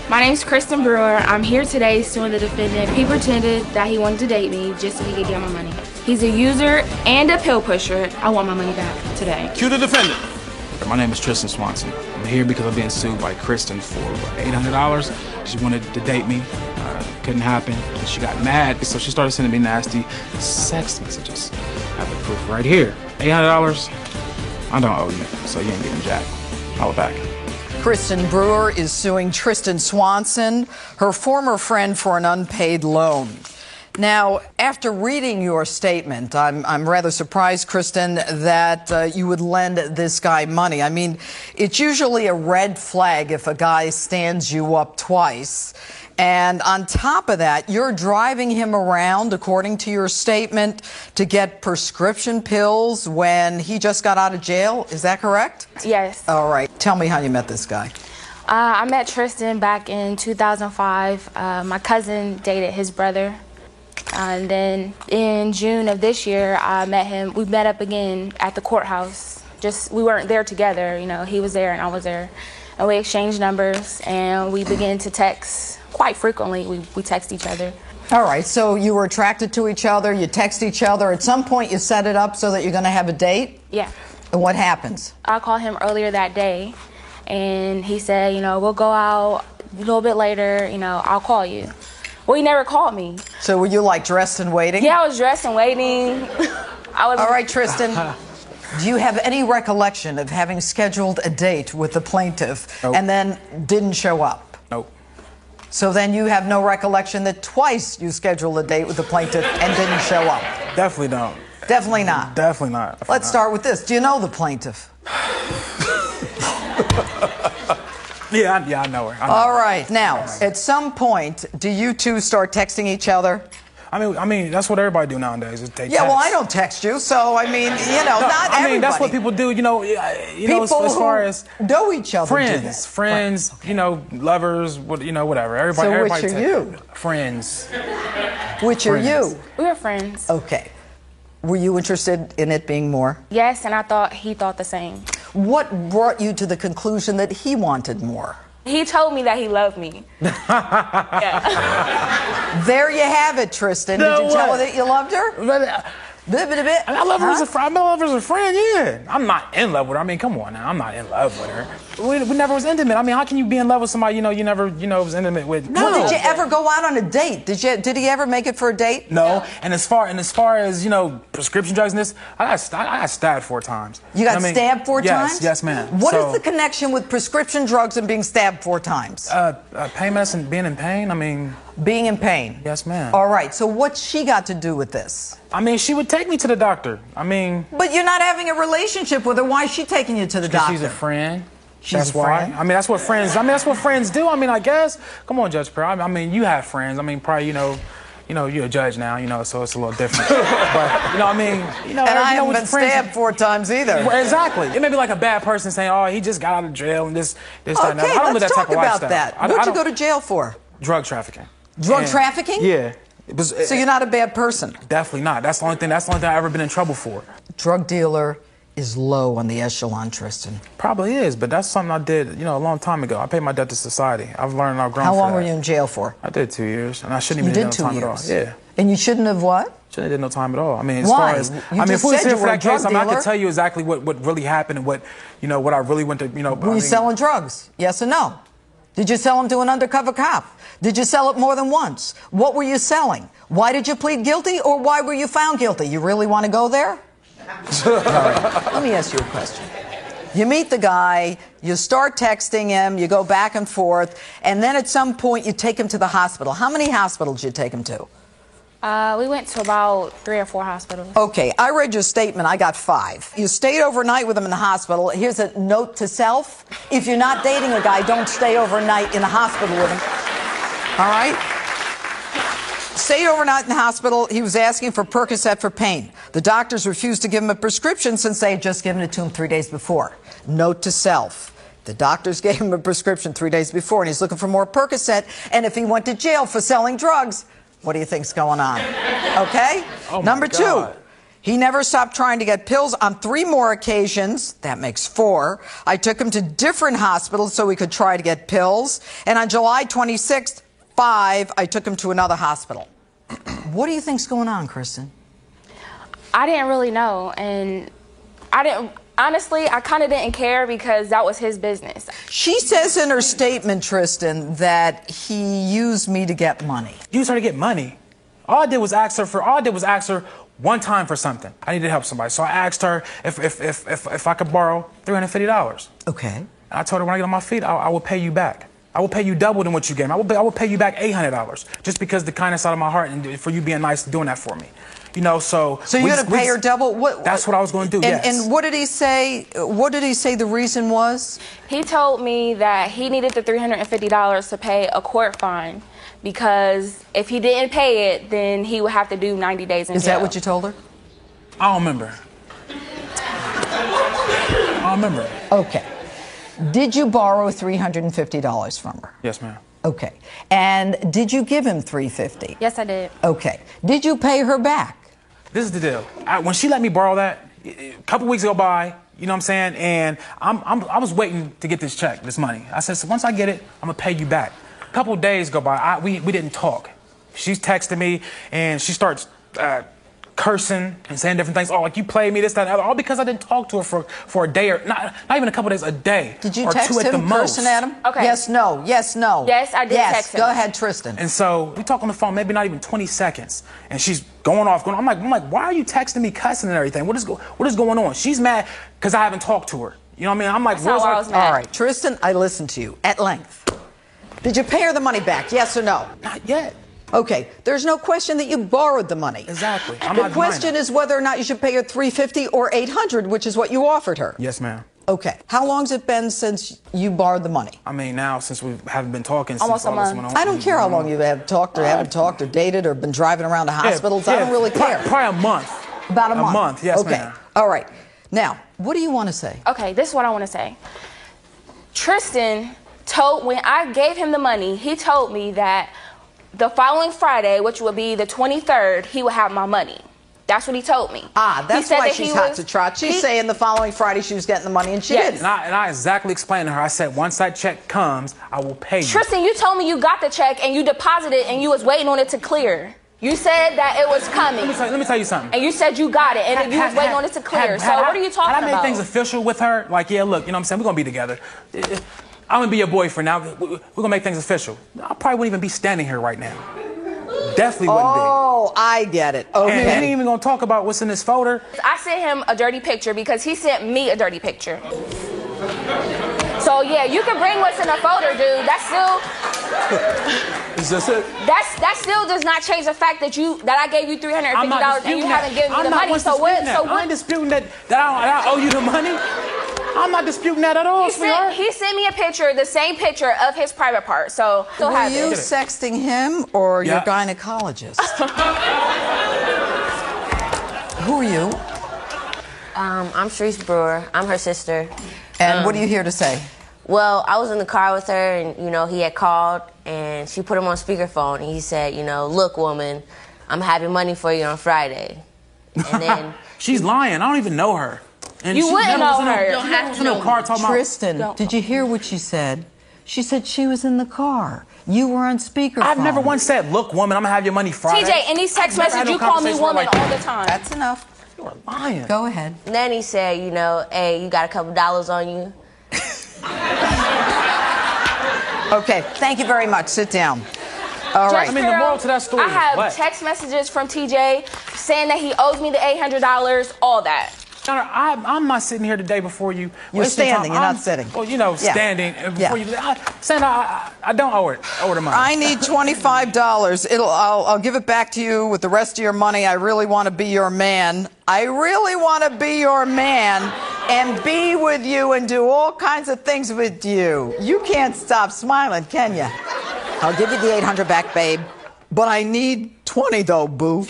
My name's Kristen Brewer. I'm here today suing the defendant. He pretended that he wanted to date me just so he could get my money. He's a user and a pill pusher. I want my money back today. Cue the defendant. My name is Tristan Swanson. I'm here because I'm being sued by Kristen for $800. She wanted to date me. Couldn't happen. She got mad, so she started sending me nasty sex messages. I have the proof right here. $800. I don't owe you, so you ain't getting jack. Holla back. Kristen Brewer is suing Tristan Swanson, her former friend, for an unpaid loan. Now, after reading your statement, I'm rather surprised, Kristen, that you would lend this guy money. I mean, it's usually a red flag if a guy stands you up twice. And on top of that, you're driving him around, according to your statement, to get prescription pills when he just got out of jail. Is that correct? Yes. All right. Tell me how you met this guy. I met Tristan back in 2005. My cousin dated his brother. And then in June of this year, I met him. We met up again at the courthouse. We weren't there together, you know. He was there and I was there. And we exchanged numbers and we began to text quite frequently. We text each other. All right, so you were attracted to each other, you text each other. At some point, you set it up so that you're going to have a date? Yeah. And what happens? I called him earlier that day, and he said, you know, we'll go out a little bit later, you know, I'll call you. Well, he never called me. So were you, like, dressed and waiting? Yeah, I was dressed and waiting. All right, Tristan. Do you have any recollection of having scheduled a date with the plaintiff and then didn't show up? Nope. So then you have no recollection that twice you scheduled a date with the plaintiff and didn't show up? Definitely don't. Definitely not? Definitely not. Let's start with this. Do you know the plaintiff? Yeah, I know her. All right. Now, at some point, do you two start texting each other? I mean, that's what everybody do nowadays. Is they yeah, text. well, I don't text you, so I mean, you know, not everybody. I mean, that's what people do. You know, as far as know each other, friends, you know, lovers, you know, whatever. Everybody. So everybody which are you? Friends. Which are you? We were friends. Okay. Were you interested in it being more? Yes, and I thought he thought the same. What brought you to the conclusion that he wanted more? He told me that he loved me. Yeah. There you have it, Tristan. Did you tell her that you loved her? I love her as a friend. I love her as a friend, yeah. I'm not in love with her. I mean, come on now. I'm not in love with her. We never was intimate. I mean, how can you be in love with somebody you never, was intimate with? No. Well, did you ever go out on a date? Did he ever make it for a date? No. And as far as, prescription drugs and this, I got stabbed 4 times. You got stabbed 4 times? Yes, ma'am. What is the connection with prescription drugs and being stabbed 4 times? Pain medicine, being in pain, I mean... Being in pain? Yes, ma'am. All right, so what's she got to do with this? I mean, she would take me to the doctor. I mean... But you're not having a relationship with her. Why is she taking you to the doctor? She's a friend. That's why. I mean, that's what friends do. I mean, I guess. Come on, Judge Perry. I mean, you have friends. I mean, probably, you're a judge now, so it's a little different. But, I mean, And I haven't been stabbed 4 times either. Well, exactly. It may be like a bad person saying, oh, he just got out of jail and this, that, and that. I don't live that type of lifestyle. Let's talk about that. What'd you go to jail for? Drug trafficking. Drug trafficking? Yeah. So you're not a bad person? Definitely not. That's the only thing I've ever been in trouble for. Drug dealer is low on the echelon, Tristan. Probably is, but that's something I did, a long time ago. I paid my debt to society. I've learned and I've grown. How long were you in jail for? I did 2 years, and I shouldn't even did no time at all. Yeah. And you shouldn't have what? Shouldn't have did no time at all. I mean, as Why? far as You if we was here for that case, I could tell you exactly what really happened and what I really went to. Were you selling drugs? Yes or no? Did you sell them to an undercover cop? Did you sell it more than once? What were you selling? Why did you plead guilty, or why were you found guilty? You really want to go there? All right. Let me ask you a question. You meet the guy, you start texting him, you go back and forth, and then at some point you take him to the hospital. How many hospitals did you take him to? We went to about 3 or 4 hospitals. Okay, I read your statement. I got 5. You stayed overnight with him in the hospital. Here's a note to self. If you're not dating a guy, don't stay overnight in a hospital with him. All right? Stayed overnight in the hospital. He was asking for Percocet for pain. The doctors refused to give him a prescription since they had just given it to him 3 days before. Note to self. The doctors gave him a prescription 3 days before, and he's looking for more Percocet. And if he went to jail for selling drugs, what do you think's going on? Okay? Oh Number 2, He never stopped trying to get pills on 3 more occasions. That makes 4. I took him to different hospitals so he could try to get pills. And on July 26th, 5, I took him to another hospital. What do you think's going on, Kristen? I didn't really know, and honestly, I kind of didn't care because that was his business. She says in her statement, Tristan, that he used me to get money. Use her to get money. All I did was ask her one time for something. I needed to help somebody. So I asked her if I could borrow $350. Okay. And I told her when I get on my feet, I will pay you back. I will pay you double than what you gave me. I will pay you back $800 just because the kindness out of my heart and for you being nice and doing that for me. You know, so you're going to pay her double? That's what I was going to do, yes. And what did he say? What did he say the reason was? He told me that he needed the $350 to pay a court fine because if he didn't pay it, then he would have to do 90 days in jail. Is that what you told her? I don't remember. I don't remember. Okay. Did you borrow $350 from her? Yes, ma'am. Okay. And did you give him $350? Yes, I did. Okay. Did you pay her back? This is the deal. When she let me borrow that, a couple weeks go by, you know what I'm saying, and I was waiting to get this check, this money. I said, so once I get it, I'm going to pay you back. A couple of days go by. We didn't talk. She's texting me, and she starts cursing and saying different things. Oh, like you played me, this, that, and other. All because I didn't talk to her for a day or not even a couple of days, a day. Did you or text 2 at the him, most. cursing at him? Okay. Yes, no. Yes, no. Yes, I did text him. Go ahead, Tristan. And so we talk on the phone, maybe not even 20 seconds, and she's going off. I'm like, why are you texting me, cussing and everything? What is going on? She's mad because I haven't talked to her. You know what I mean? I'm like, That's how I was mad. All right, Tristan, I listened to you at length. Did you pay her the money back? Yes or no? Not yet. Okay, there's no question that you borrowed the money. Exactly. The question is whether or not you should pay her $350 or $800, which is what you offered her. Yes, ma'am. Okay. How long's it been since you borrowed the money? I mean, now since we haven't been talking, almost since a all this month. went on. I don't care how long you have talked or haven't talked or dated or been driving around to hospitals. I don't really care. Probably a month. About a month. A month, yes, okay. ma'am. All right. Now, what do you want to say? Okay, this is what I want to say. Tristan when I gave him the money, he told me that the following Friday, which would be the 23rd, he would have my money. That's what he told me. That's why she's hot to trot. She's saying the following Friday she was getting the money, and she didn't. And I exactly explained to her. I said, once that check comes, I will pay you. Tristan, you told me you got the check and you deposited and you was waiting on it to clear. You said that it was coming. Let me tell you something. And you said you got it and you was waiting on it to clear. So what are you talking about? I made things official with her. Like, yeah, look, you know what I'm saying? We're going to be together. I'm going to be your boyfriend now. We're going to make things official. I probably wouldn't even be standing here right now. Definitely wouldn't be. Oh, I get it. Okay. And we ain't even going to talk about what's in this folder. I sent him a dirty picture because he sent me a dirty picture. So, yeah, you can bring what's in the folder, dude. That's still... Is this it? That still does not change the fact that I gave you $350 and you haven't given me the money. So what? I'm not disputing that I owe you the money. I'm not disputing that at all, sweetheart. He sent me a picture, the same picture of his private part. So still have it. Were you sexting him or your gynecologist? Who are you? I'm Sharice Brewer. I'm her sister. And what are you here to say? Well, I was in the car with her, and, you know, he had called, and she put him on speakerphone, and he said, you know, look, woman, I'm having money for you on Friday. And then... She's lying. I don't even know her. And you wouldn't know her. You don't have to know her. Tristan, did you hear what she said? She said she was in the car. You were on speakerphone. I've never once said, look, woman, I'm going to have your money Friday. TJ, in these text messages, you call me woman all the time. That's enough. You're lying. Go ahead. And then he said, you know, hey, you got a couple dollars on you? Okay, thank you very much. Sit down. All right. I mean, the moral to that story I have what? text messages from TJ saying that he owes me the $800, all that. I'm not sitting here today before you. You're standing. You're not sitting. Well, you know, standing before you. Sandra, I don't owe her the money. I need $25. I'll give it back to you with the rest of your money. I really want to be your man. I really want to be your man and be with you and do all kinds of things with you. You can't stop smiling, can you? I'll give you the $800 back, babe. But I need 20 though, boo.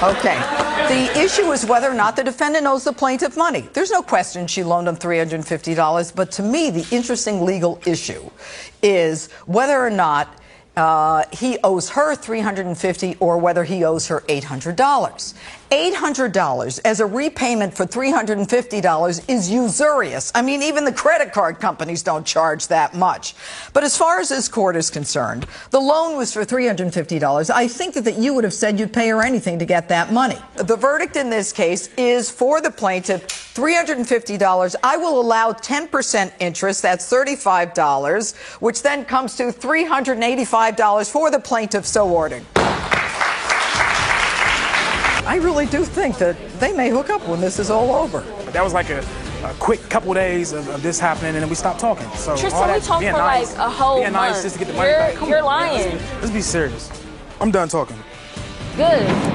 Okay. The issue is whether or not the defendant owes the plaintiff money. There's no question she loaned him $350, but to me, the interesting legal issue is whether or not he owes her $350 or whether he owes her $800. $800 as a repayment for $350 is usurious. I mean, even the credit card companies don't charge that much. But as far as this court is concerned, the loan was for $350. I think that you would have said you'd pay her anything to get that money. The verdict in this case is for the plaintiff, $350. I will allow 10% interest, that's $35, which then comes to $385 for the plaintiff so ordered. I really do think that they may hook up when this is all over. That was like a quick couple days of this happening, and then we stopped talking. So Tristan, we talked for like a whole month. Nice just to get the money back. You're lying. Let's be serious. I'm done talking. Good.